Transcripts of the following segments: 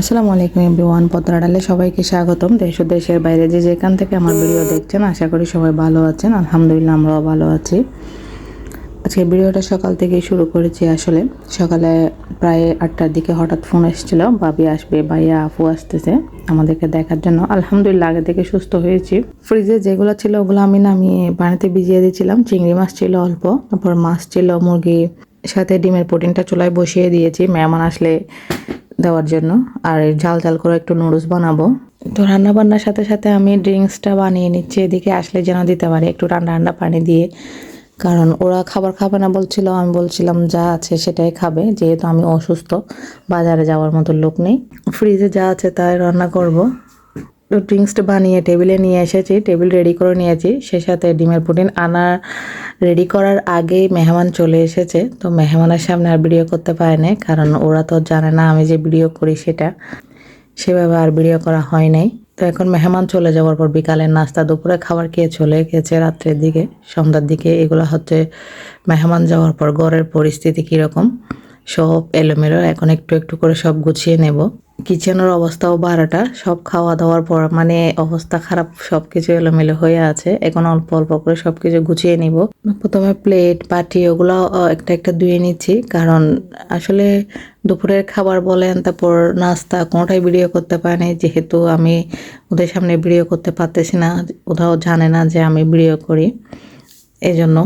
আসসালামু আলাইকুম এভরিওয়ান, পত্রা ডালে সবাইকে স্বাগতম। দেশ ও দেশের বাইরে যে যেখান থেকে আমার ভিডিও দেখছেন, আশা করি সবাই ভালো আছেন। আলহামদুলিল্লাহ, আমরাও ভালো আছি। আজকে ভিডিওটা সকাল থেকেই শুরু করেছি। আসলে সকালে প্রায় 8টার দিকে হঠাৎ ফোন এসেছিল, ভাবি আসবে, ভাইয়া আপু আসতেছে আমাদেরকে দেখার জন্য। আলহামদুলিল্লাহ, আগে থেকে সুস্থ হয়েছি। ফ্রিজে যেগুলো ছিল ওগুলো আমি নামিয়ে পানিতে ভিজিয়ে দিয়েছিলাম। চিংড়ি মাছ ছিল অল্প, তারপর মাছ ছিল, মুরগি, সাথে ডিমের প্রোটিনটা চুলায় বসিয়ে দিয়েছি মেহমান আসলে দেওয়ার জন্য। আর ঝাল ঝাল করে একটু নুডলস বানাবো। তো রান্না বান্নার সাথে সাথে আমি ড্রিঙ্কসটা বানিয়ে নিচ্ছি, এদিকে আসলে যেন দিতে পারি একটু ঠান্ডা ঠান্ডা পানি দিয়ে। কারণ ওরা খাবার খাবে না বলছিল, আমি বলছিলাম যা আছে সেটাই খাবে, যেহেতু আমি অসুস্থ, বাজারে যাওয়ার মতো লোক নেই। ফ্রিজে যা আছে তাই রান্না করব। তো ড্রিঙ্কসটা বানিয়ে টেবিলে নিয়ে এসেছি, টেবিল রেডি করে নিয়েছি। সে সাথে ডিমের পুডিং আনা রেডি করার আগেই মেহমান চলে এসেছে। তো মেহমানের সামনে আর ভিডিও করতে পারেনি, কারণ ওরা তো জানে না আমি যে ভিডিও করি সেটা। সেভাবে আর ভিডিও করা হয় নাই। তো এখন মেহমান চলে যাওয়ার পর বিকালের নাস্তা, দুপুরে খাবার খেয়ে চলে গেছে রাত্রের দিকে, সন্ধ্যার দিকে। এগুলো হচ্ছে মেহমান যাওয়ার পর ঘরের পরিস্থিতি কীরকম, সব এলোমেলো। এখন একটু একটু করে সব গুছিয়ে নেব। কিচেনের অবস্থাও 12টা, সব খাওয়া দাওয়ার পর মানে অবস্থা খারাপ, সব কিছু এলোমেলো হয়ে আছে। এখন অল্প অল্প করে সব কিছু গুছিয়ে নিব। প্রথমে প্লেট বাটি ওগুলো একটা একটা ধুয়ে নিচ্ছি, কারণ আসলে দুপুরের খাবার বলেন, তারপর নাস্তা, কোনোটাই ভিডিও করতে পারিনি, যেহেতু আমি ওদের সামনে ভিডিও করতে পারতেছি না। ওরাও জানে না যে আমি ভিডিও করি, এই জন্য।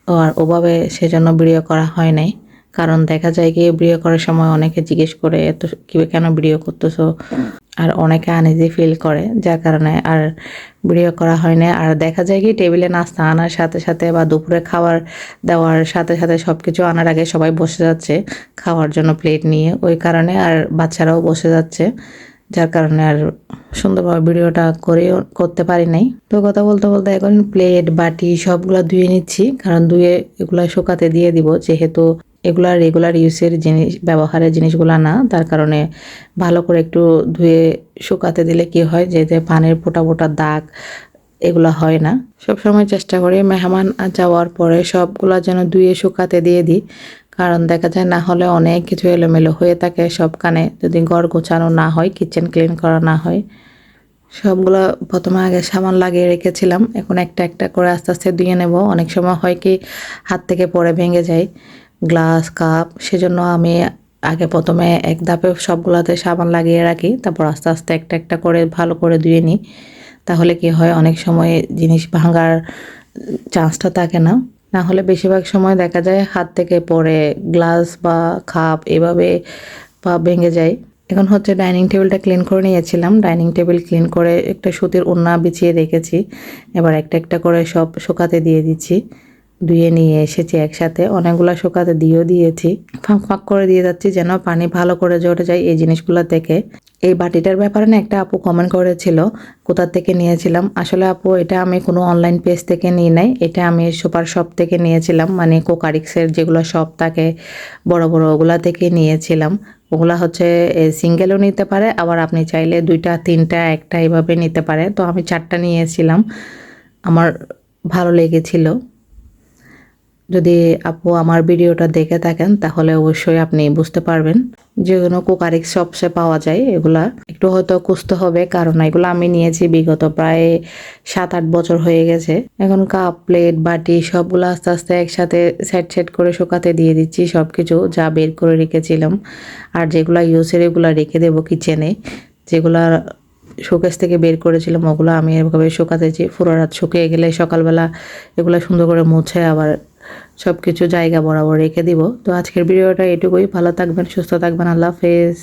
আর ওভাবে সেজন্য ভিডিও করা হয় নাই। কারণ দেখা যায় গিয়ে ভিডিও করার সময় অনেকে জিজ্ঞেস করে এত কেন ভিডিও করতেছো, আর অনেকে আনইজি ফিল করে, যার কারণে আর ভিডিও করা হয় না। আর দেখা যায় কি টেবিলে নাস্তা আনার সাথে সাথে বা দুপুরে খাবার দেওয়ার সাথে সাথে সব কিছু আনার আগে সবাই বসে যাচ্ছে খাওয়ার জন্য প্লেট নিয়ে, ওই কারণে আর বাচ্চারাও বসে যাচ্ছে, যার কারণে আর সুন্দরভাবে ভিডিওটা করতে পারি নাই। তো কথা বলতে বলতে এখন প্লেট বাটি সবগুলো ধুয়ে নিচ্ছি, কারণ ধুয়ে এগুলো শুকাতে দিয়ে দিব, যেহেতু এগুলা রেগুলার ইউজের জিনিস, ব্যবহারের জিনিসগুলো না, তার কারণে ভালো করে একটু ধুয়ে শুকাতে দিলে কি হয় যে পানির ফোঁটা ফোঁটা দাগ এগুলো হয় না। সবসময় চেষ্টা করি মেহমান যাওয়ার পরে সবগুলা যেন ধুয়ে শুকাতে দিয়ে দিই, কারণ দেখা যায় না হলে অনেক কিছু এলোমেলো হয়ে থাকে সবখানে, যদি ঘর গোছানো না হয়, কিচেন ক্লিন করা না হয়। সবগুলো প্রথমে আগে সাবান লাগিয়ে রেখেছিলাম, এখন একটা একটা করে আস্তে আস্তে ধুয়ে নেব। অনেক সময় হয় কি হাত থেকে পড়ে ভেঙে যায় গ্লাস কাপ, সেজন্য আমি আগে প্রথমে এক ধাপে সবগুলোতে সাবান লাগিয়ে রাখি, তারপর আস্তে আস্তে একটা একটা করে ভালো করে ধুয়ে নিই। তাহলে কি হয়, অনেক সময় জিনিস ভাঙার চান্সটা থাকে না। না হলে বেশিরভাগ সময় দেখা যায় হাত থেকে পড়ে গ্লাস বা কাপ এভাবে পা ভেঙে যায়। এখন হচ্ছে ডাইনিং টেবিলটা ক্লিন করে নিয়েছিলাম। ডাইনিং টেবিল ক্লিন করে একটা সুতির ওড়না বিছিয়ে রেখেছি। এবার একটা একটা করে সব শুকাতে দিয়ে দিচ্ছি। ধুয়ে নিয়ে এসেছি একসাথে, অনেকগুলো শুকাতে দিয়েও দিয়েছি। ফাঁক ফাঁক করে দিয়ে যাচ্ছি যেন পানি ভালো করে জড়ে যায় এই জিনিসগুলো থেকে। এই বাটিটার ব্যাপারে না একটা আপু কমেন্ট করেছিল কোথা থেকে নিয়েছিলাম। আসলে আপু, এটা আমি কোনো অনলাইন পেজ থেকে নিয়ে নাই, এটা আমি সুপার শপ থেকে নিয়েছিলাম, মানে কোকারিক্সের যেগুলো শপ থাকে বড় বড়, ওগুলা থেকে নিয়েছিলাম। ওগুলা হচ্ছে সিঙ্গেলও নিতে পারে, আবার আপনি চাইলে 2টা 3টা একটা এভাবে নিতে পারে। তো আমি 4টা নিয়েছিলাম, আমার ভালো লেগেছিল। যদি আপু আমার ভিডিওটা দেখে থাকেন তাহলে অবশ্যই আপনি বুঝতে পারবেন যে কোনো কুকারিক শপসে পাওয়া যায়। এগুলা একটু হয়তো খুঁজতে হবে, কারণ এগুলো আমি নিয়েছি বিগত প্রায় 7-8 বছর হয়ে গেছে। এখন কাপ প্লেট বাটি সবগুলো আস্তে আস্তে একসাথে সেট সেট করে শুকাতে দিয়ে দিচ্ছি, সব কিছু যা বের করে রেখেছিলাম। আর যেগুলা ইউজের এগুলো রেখে দেবো কিচেনে, যেগুলা শোকেস থেকে বের করেছিলাম ওগুলো আমি এভাবে শুকাতেছি। পুরো রাত শুকিয়ে গেলে সকালবেলা এগুলো সুন্দর করে মুছে আবার সব কিছু জায়গা বরাবর রেখে দিব। তো আজকের ভিডিওটা এটুকুই। ভালো থাকবেন, সুস্থ থাকবেন, আল্লাহ হাফেজ।